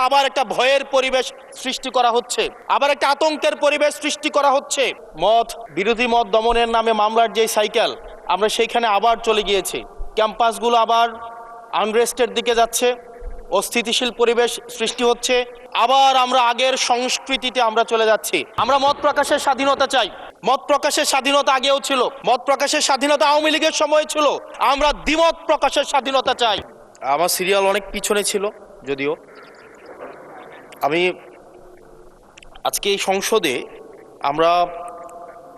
আবার একটা ভয়ের পরিবেশ সৃষ্টি করা হচ্ছে, আবার একটা আতঙ্কের পরিবেশ সৃষ্টি করা হচ্ছে। বিরোধী মত দমনের নামে মামলার যে সাইকেল, আমরা সেইখানে আবার চলে গিয়েছি। ক্যাম্পাসগুলো আবার আনরেস্টের দিকে যাচ্ছে, অস্থিতিশীল পরিবেশ সৃষ্টি হচ্ছে। আবার আমরা আগের সংস্কৃতিতে আমরা চলে যাচ্ছি। আমরা মত প্রকাশের স্বাধীনতা চাই। মত প্রকাশের স্বাধীনতা আগেও ছিল, মত প্রকাশের স্বাধীনতা আওয়ামী লীগের সময় ছিল। আমরা দ্বিমত প্রকাশের স্বাধীনতা চাই। আমার সিরিয়াল অনেক পিছনে ছিল, যদিও আমি আজকে এই সংসদে আমরা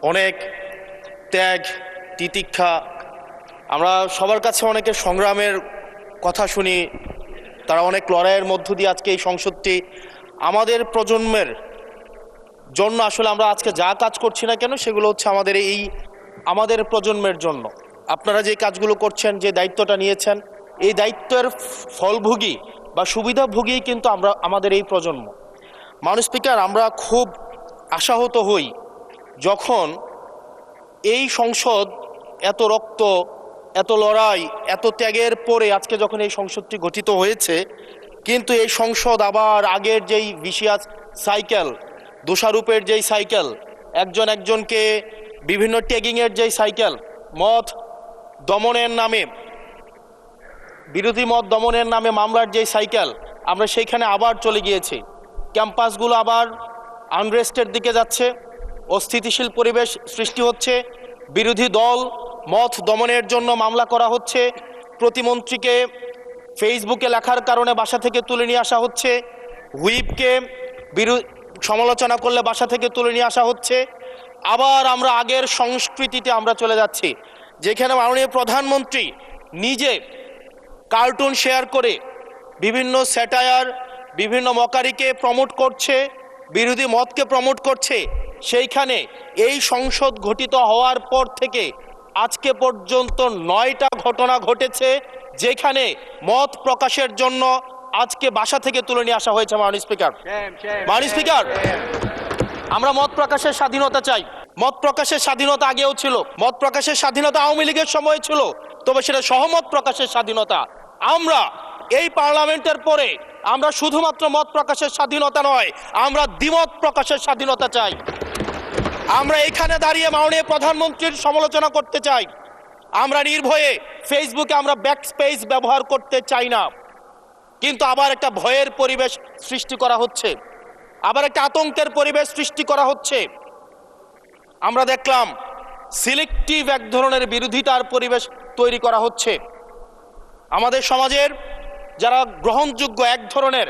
অনেক ত্যাগ তিতিক্ষা, আমরা সবার কাছে অনেকের সংগ্রামের কথা শুনি। তারা অনেক লড়াইয়ের মধ্য দিয়ে আজকে এই সংসদটি আমাদের প্রজন্মের জন্য, আসলে আমরা আজকে যা কাজ করছি না কেন সেগুলো হচ্ছে আমাদের প্রজন্মের জন্য। আপনারা যে কাজগুলো করছেন, যে দায়িত্বটা নিয়েছেন, এই দায়িত্বের ফলভোগী বা সুবিধাভোগী কিন্তু আমাদের এই প্রজন্ম। মাননীয় স্পিকার, আমরা খুব আশাহত হই যখন এই সংসদ এত রক্ত, এত লড়াই, এত ত্যাগের পরে আজকে যখন এই সংসদটি গঠিত হয়েছে, কিন্তু এই সংসদ আবার আগের যেই ভিশিয়াস সাইকেল, দোষারোপের যেই সাইকেল, একজনকে বিভিন্ন ট্যাগিংয়ের যেই সাইকেল, বিরোধী মত দমনের নামে মামলার যেই সাইকেল, আমরা সেইখানে আবার চলে গিয়েছি। ক্যাম্পাসগুলো আবার আনরেস্টের দিকে যাচ্ছে, অস্থিতিশীল পরিবেশ সৃষ্টি হচ্ছে। বিরোধী দল মত দমনের জন্য মামলা করা হচ্ছে। প্রতিমন্ত্রীকে ফেসবুকে লেখার কারণে বাসা থেকে তুলে নিয়ে আসা হচ্ছে। হুইপকে সমালোচনা করলে বাসা থেকে তুলে নিয়ে আসা হচ্ছে। আবার আমরা আগের সংস্কৃতিতে আমরা চলে যাচ্ছি, যেখানে মাননীয় প্রধানমন্ত্রী নিজে কার্টুন শেয়ার করে বিভিন্ন স্যাটায়ার, বিভিন্ন মকারিকে প্রমোট করছে, বিরোধী মতকে প্রমোট করছে। সেইখানে এই সংসদ গঠিত হওয়ার পর থেকে আজকে পর্যন্ত 9টা ঘটনা ঘটেছে, যেখানে মত প্রকাশের জন্য আজকে বাসা থেকে তুলে নিয়ে আসা হয়েছে। মাননীয় স্পিকার, আমরা মত প্রকাশের স্বাধীনতা চাই। মত প্রকাশের স্বাধীনতা আগেও ছিল, মত প্রকাশের স্বাধীনতা আওয়ামী লীগের সময় ছিল, তবে সেটা সহমত প্রকাশের স্বাধীনতা। আমরা এই পার্লামেন্টের পরে আমরা শুধুমাত্র মত প্রকাশের স্বাধীনতা নয়, আমরা দ্বিমত প্রকাশের স্বাধীনতা চাই। আমরা এখানে দাঁড়িয়ে মাননীয় প্রধানমন্ত্রীর সমালোচনা করতে চাই। আমরা নির্ভয়ে ফেসবুকে আমরা ব্যাকস্পেস ব্যবহার করতে চাই না। কিন্তু আবার একটা ভয়ের পরিবেশ সৃষ্টি করা হচ্ছে, আবার একটা আতঙ্কের পরিবেশ সৃষ্টি করা হচ্ছে। আমরা দেখলাম সিলেক্টিভ এক ধরনের বিরোধিতার পরিবেশ তৈরি করা হচ্ছে। আমাদের সমাজের যারা গ্রহণযোগ্য এক ধরনের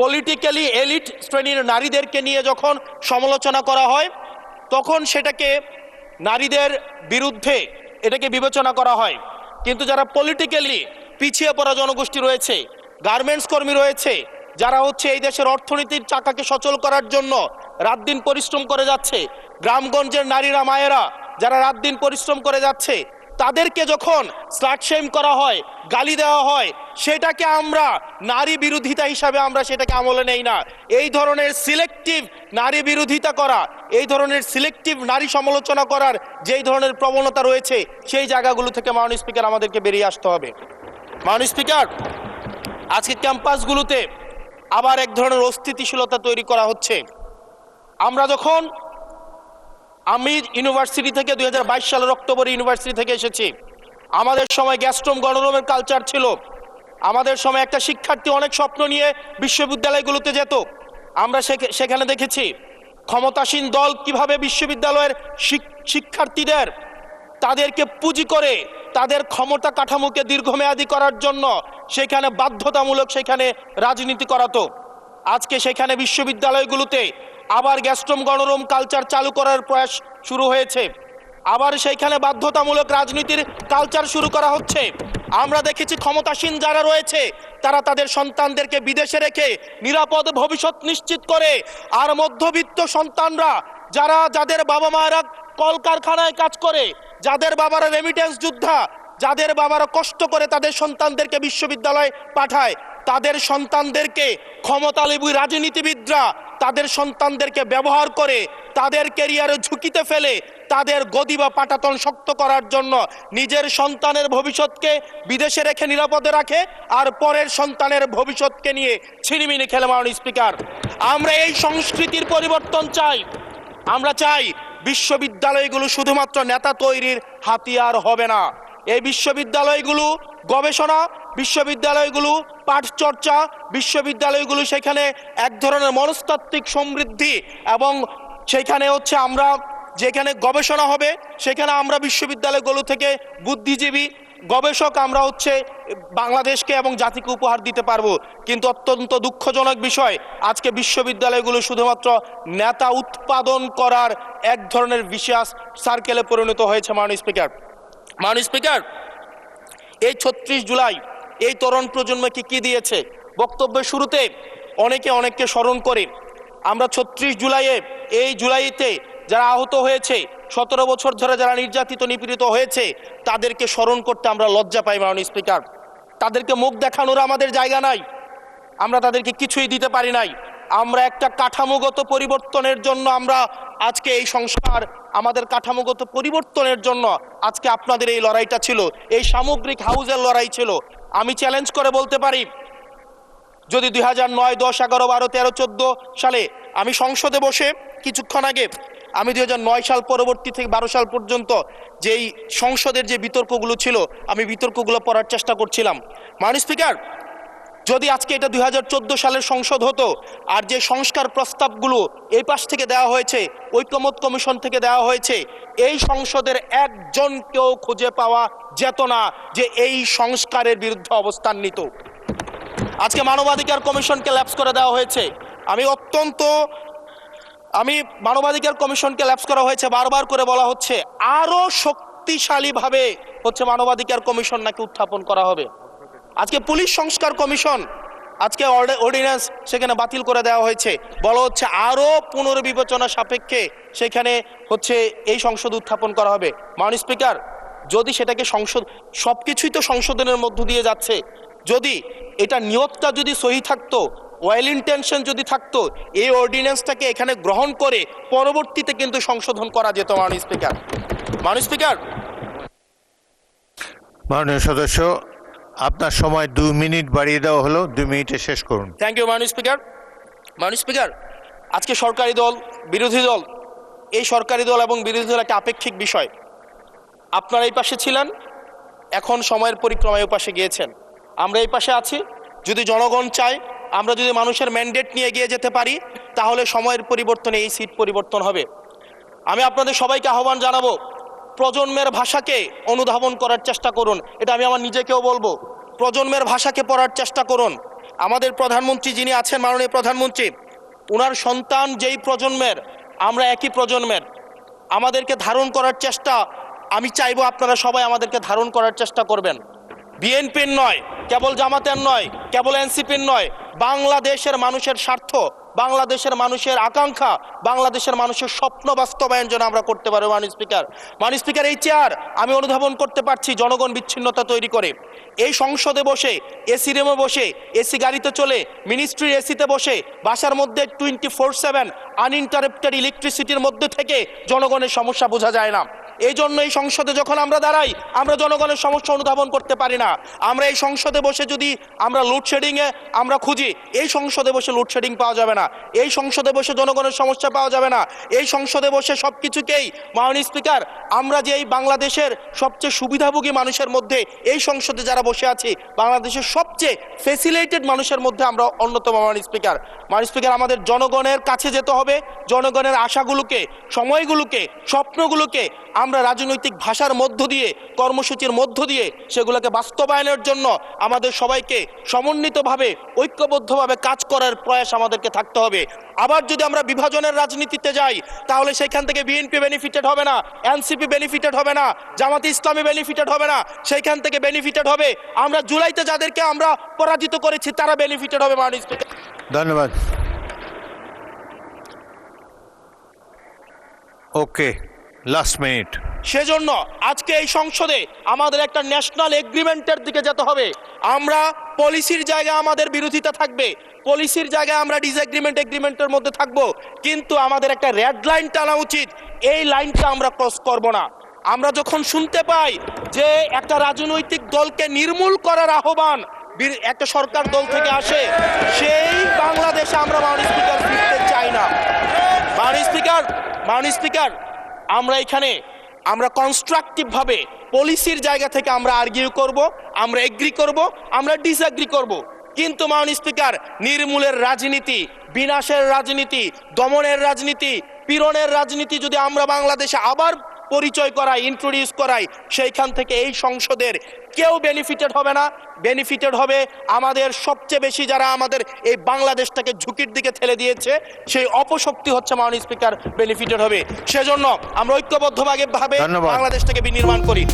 পলিটিক্যালি এলিট শ্রেণীর নারীদেরকে নিয়ে যখন সমালোচনা করা হয়, তখন সেটাকে নারীদের বিরুদ্ধে এটাকে বিবেচনা করা হয়। কিন্তু যারা পলিটিক্যালি পিছিয়ে পড়া জনগোষ্ঠী রয়েছে, গার্মেন্টস কর্মী রয়েছে, যারা হচ্ছে এই দেশের অর্থনীতির চাকাকে সচল করার জন্য রাত দিন পরিশ্রম করে যাচ্ছে, গ্রামগঞ্জের নারীরা, মায়েরা যারা রাত দিন পরিশ্রম করে যাচ্ছে, তাদেরকে যখন স্লাট শেম করা হয়, গালি দেওয়া হয়, সেটাকে আমরা নারী বিরোধিতা হিসাবে আমরা সেটাকে আমলে নেই না। এই ধরনের সিলেক্টিভ নারী বিরোধিতা করা, এই ধরনের সিলেক্টিভ নারী সমালোচনা করার যেই ধরনের প্রবণতা রয়েছে, সেই জায়গাগুলো থেকে মাননীয় স্পিকার আমাদেরকে বেরিয়ে আসতে হবে। মাননীয় স্পিকার, আজকে ক্যাম্পাসগুলোতে আবার এক ধরনের অস্থিতিশীলতা তৈরি করা হচ্ছে। আমি ইউনিভার্সিটি থেকে 2022 সালের অক্টোবরে ইউনিভার্সিটি থেকে এসেছি। আমাদের সময় গ্যাস্ট্রোম গণরুমের কালচার ছিল। আমাদের সময় একটা শিক্ষার্থী অনেক স্বপ্ন নিয়ে বিশ্ববিদ্যালয়গুলোতে যেত। আমরা সেখানে দেখেছি ক্ষমতাসীন দল কিভাবে বিশ্ববিদ্যালয়ের শিক্ষার্থীদের তাদেরকে পুঁজি করে তাদের ক্ষমতা কাঠামোকে দীর্ঘমেয়াদী করার জন্য সেখানে বাধ্যতামূলক সেখানে রাজনীতি করাতো। আজকে সেখানে বিশ্ববিদ্যালয়গুলোতে আবার গ্যাস্ট্রোম গণরুম কালচার চালু করার প্রয়াস শুরু হয়েছে। আবার সেইখানে বাধ্যতামূলক রাজনীতির কালচার শুরু করা হচ্ছে। আমরা দেখেছি ক্ষমতাসীন যারা রয়েছে তারা তাদের সন্তানদেরকে বিদেশে রেখে নিরাপদ ভবিষ্যৎ নিশ্চিত করে, আর মধ্যবিত্ত সন্তানরা যাদের বাবা মায়েরা কলকারখানায় কাজ করে, যাদের বাবারা রেমিটেন্স যোদ্ধা, যাদের বাবারা কষ্ট করে তাদের সন্তানদেরকে বিশ্ববিদ্যালয়ে পাঠায়, তাদের সন্তানদেরকে ক্ষমতালোভী রাজনীতিবিদরা তাদের সন্তানদেরকে ব্যবহার করে তাদের ক্যারিয়ারে ঝুঁকিতে ফেলে তাদের গদি বা পাটাতন শক্ত করার জন্য নিজের সন্তানের ভবিষ্যৎকে বিদেশে রেখে নিরাপদে রাখে, আর পরের সন্তানের ভবিষ্যৎকে নিয়ে ছিনিমিনি খেলে। মাননীয় স্পিকার, আমরা এই সংস্কৃতির পরিবর্তন চাই। আমরা চাই বিশ্ববিদ্যালয়গুলো শুধুমাত্র নেতা তৈরির হাতিয়ার হবে না। এই বিশ্ববিদ্যালয়গুলো গবেষণা, বিশ্ববিদ্যালয়গুলো পাঠচর্চা, বিশ্ববিদ্যালয়গুলো সেখানে এক ধরনের মনস্তাত্ত্বিক সমৃদ্ধি, এবং সেখানে হচ্ছে আমরা যেখানে গবেষণা হবে সেখানে আমরা বিশ্ববিদ্যালয়গুলো থেকে বুদ্ধিজীবী গবেষক আমরা হচ্ছে বাংলাদেশকে এবং জাতিকে উপহার দিতে পারবো। কিন্তু অত্যন্ত দুঃখজনক বিষয়, আজকে বিশ্ববিদ্যালয়গুলো শুধুমাত্র নেতা উৎপাদন করার এক ধরনের বিশেষ সার্কেলে পরিণত হয়েছে। মাননীয় স্পিকার, এই ৩৬ জুলাই এই তরুণ প্রজন্মকে কি দিয়েছে? বক্তব্যের শুরুতে অনেককে স্মরণ করে আমরা ৩৬ জুলাইয়ে, এই জুলাইতে যারা আহত হয়েছে, ১৭ বছর ধরে যারা নির্যাতিত নিপীড়িত হয়েছে, তাদেরকে স্মরণ করতে আমরা লজ্জা পাই। মাননীয় স্পিকার, তাদেরকে মুখ দেখানোর আমাদের জায়গা নাই, আমরা তাদেরকে কিছুই দিতে পারি নাই। আমরা একটা কাঠামোগত পরিবর্তনের জন্য আমরা আজকে এই সংস্কার, আমাদের কাঠামোগত পরিবর্তনের জন্য আজকে আপনাদের এই লড়াইটা ছিল, এই সামগ্রিক হাউজের লড়াই ছিল। আমি চ্যালেঞ্জ করে বলতে পারি, যদি 2009, 10, 11, 12, 13, 14 সালে আমি সংসদে বসে কিছুক্ষণ আগে আমি 2009 সাল পরবর্তী থেকে 12 সাল পর্যন্ত যেই সংসদের যে বিতর্কগুলো ছিল আমি বিতর্কগুলো পড়ার চেষ্টা করছিলাম। মাননীয় স্পিকার, যদি আজকে এটা 2014 সালের সংসদ হতো, আর যে সংস্কার প্রস্তাবগুলো এই পাশ থেকে দেওয়া হয়েছে, ঐকমত্য কমিশন থেকে দেওয়া হয়েছে, এই সংসদের একজনকেও খুঁজে পাওয়া যেত না যে এই সংস্কারের বিরুদ্ধে অবস্থান নিত। আজকে মানবাধিকার কমিশনকে ল্যাপস করে দেওয়া হয়েছে। মানবাধিকার কমিশনকে ল্যাপস করা হয়েছে, বারবার করে বলা হচ্ছে আরো শক্তিশালীভাবে হচ্ছে মানবাধিকার কমিশন নাকি উত্থাপন করা হবে। আজকে পুলিশ সংস্কার কমিশন, আজকে অর্ডিন্যান্স সেখানে বাতিল করে দেওয়া হয়েছে, বলা হচ্ছে আরো পুনর্বিবেচনা সাপেক্ষে সেখানে হচ্ছে এই সংসদ উত্থাপন করা হবে। মাননীয় স্পিকার, যদি সেটাকে সবকিছুই তো সংশোধনের মধ্য দিয়ে যাচ্ছে, যদি এটা নিয়তটা যদি সহি থাকতো, ওয়েল ইন্টেনশন যদি থাকতো, এই অর্ডিন্যান্সটাকে এখানে গ্রহণ করে পরবর্তীতে কিন্তু সংশোধন করা যেত। মাননীয় স্পিকার, মাননীয় সদস্য, আপনার সময় 2 মিনিট বাড়িয়ে দেওয়া হলো, 2 মিনিটে শেষ করুন। Thank you. মাননীয় স্পিকার, আজকে সরকারি দল, বিরোধী দল, এই সরকারি দল এবং বিরোধী দল একটা আপেক্ষিক বিষয়। আপনারা এই পাশে ছিলেন, এখন সময়ের পরিক্রমায় ওই পাশে গিয়েছেন, আমরা এই পাশে আছি। যদি জনগণ চায়, আমরা যদি মানুষের ম্যান্ডেট নিয়ে এগিয়ে যেতে পারি, তাহলে সময়ের পরিবর্তনে এই সিট পরিবর্তন হবে। আমি আপনাদের সবাইকে আহ্বান জানাবো, প্রজন্মের ভাষাকে অনুধাবন করার চেষ্টা করুন। এটা আমি আমার নিজেকেও বলবো, প্রজন্মের ভাষাকে পড়ার চেষ্টা করুন। আমাদের প্রধানমন্ত্রী যিনি আছেন, মাননীয় প্রধানমন্ত্রী, ওনার সন্তান যেই প্রজন্মের, আমরা একই প্রজন্মের, আমাদেরকে ধারণ করার চেষ্টা, আমি চাইবো আপনারা সবাই আমাদেরকে ধারণ করার চেষ্টা করবেন। বিএনপির নয়, কেবল জামাতের নয়, কেবল এনসিপির নয়, বাংলাদেশের মানুষের স্বার্থ, বাংলাদেশের মানুষের আকাঙ্ক্ষা, বাংলাদেশের মানুষের স্বপ্ন বাস্তবায়ন যেন আমরা করতে পারি। মাননীয় স্পিকার, এই চেয়ার আমি অনুধাবন করতে পারছি জনগণ বিচ্ছিন্নতা তৈরি করে। এই সংসদে বসে, এসি রুমে বসে, এসি গাড়িতে চলে, মিনিস্ট্রির এসিতে বসে, বাসার মধ্যে 24/7 আনইন্টারাপ্টেড ইলেকট্রিসিটির মধ্যে থেকে জনগণের সমস্যা বোঝা যায় না। এই জন্য এই সংসদে যখন আমরা দাঁড়াই, আমরা জনগণের সমস্যা অনুধাবন করতে পারি না। আমরা এই সংসদে বসে যদি আমরা লোডশেডিংয়ে আমরা খুঁজি, এই সংসদে বসে লোডশেডিং পাওয়া যাবে না, এই সংসদে বসে জনগণের সমস্যা পাওয়া যাবে না, এই সংসদে বসে সব কিছুকেই। মাননীয় স্পিকার, আমরা যে এই বাংলাদেশের সবচেয়ে সুবিধাভোগী মানুষের মধ্যে এই সংসদে যারা বসে আছি, বাংলাদেশের সবচেয়ে ফেসিলিটেড মানুষের মধ্যে আমরা অন্যতম। মাননীয় স্পিকার, আমাদের জনগণের কাছে যেতে হবে, জনগণের আশাগুলোকে, সময়গুলোকে, স্বপ্নগুলোকে আমরা রাজনৈতিক ভাষার মধ্য দিয়ে, কর্মসূচির মধ্য দিয়ে সেগুলোকে বাস্তবায়নের জন্য আমাদের সবাইকে সমন্বিতভাবে, ঐক্যবদ্ধভাবে কাজ করার প্রয়াস আমাদেরকে থাকতে হবে। আবার যদি আমরা বিভাজনের রাজনীতিতে যাই, তাহলে সেখান থেকে বিএনপি বেনিফিটেড হবে না, এনসিপি বেনিফিটেড হবে না, জামাতে ইসলামী বেনিফিটেড হবে না, সেইখান থেকে বেনিফিটেড হবে আমরা জুলাইতে যাদেরকে আমরা পরাজিত করেছি, তারা বেনিফিটেড হবে। মাননীয় স্পিকার, ধন্যবাদ। ওকে, লাস্ট মিনিট। সেজন্য আজকে এই সংসদে আমাদের একটা ন্যাশনাল এগ্রিমেন্টের দিকে যেতে হবে। আমরা পলিসির জায়গায় আমাদের বিরোধিতা থাকবে, পলিসির জায়গায় আমরা এগ্রিমেন্টের মধ্যে থাকবো, কিন্তু আমাদের একটা রেড লাইন টানা উচিত। এই লাইনটা আমরা ক্রস করব না। আমরা যখন শুনতে পাই যে একটা রাজনৈতিক দলকে নির্মূল করার আহ্বান একটা সরকার দল থেকে আসে, সেই বাংলাদেশে আমরা মাননীয় স্পিকার ফিরতে চাই না। মাননীয় স্পিকার, আমরা এখানে আমরা কনস্ট্রাকটিভ ভাবে পলিসির জায়গা থেকে আমরা আর্গিউ করব, আমরা এগ্রি করব, আমরা ডিসএগ্রি করব, কিন্তু মাননীয় স্পিকার নির্মূলের রাজনীতি, বিনাশের রাজনীতি, দমনের রাজনীতি, পীড়নের রাজনীতি যদি আমরা বাংলাদেশে আবার পরিচয় করাই, ইন্ট্রোডিউস করাই, সেইখান থেকে এই সংসদের কেউ বেনিফিটেড হবে না। বেনিফিটেড হবে আমাদের সবচেয়ে বেশি যারা আমাদের এই বাংলাদেশটাকে ঝুঁকির দিকে ঠেলে দিয়েছে, সেই অপশক্তি হচ্ছে মাননীয় স্পিকার বেনিফিটেড হবে। সেজন্য আমরা ঐক্যবদ্ধভাবে ধন্যবাদ। বাংলাদেশটাকে বিনির্মাণ করি।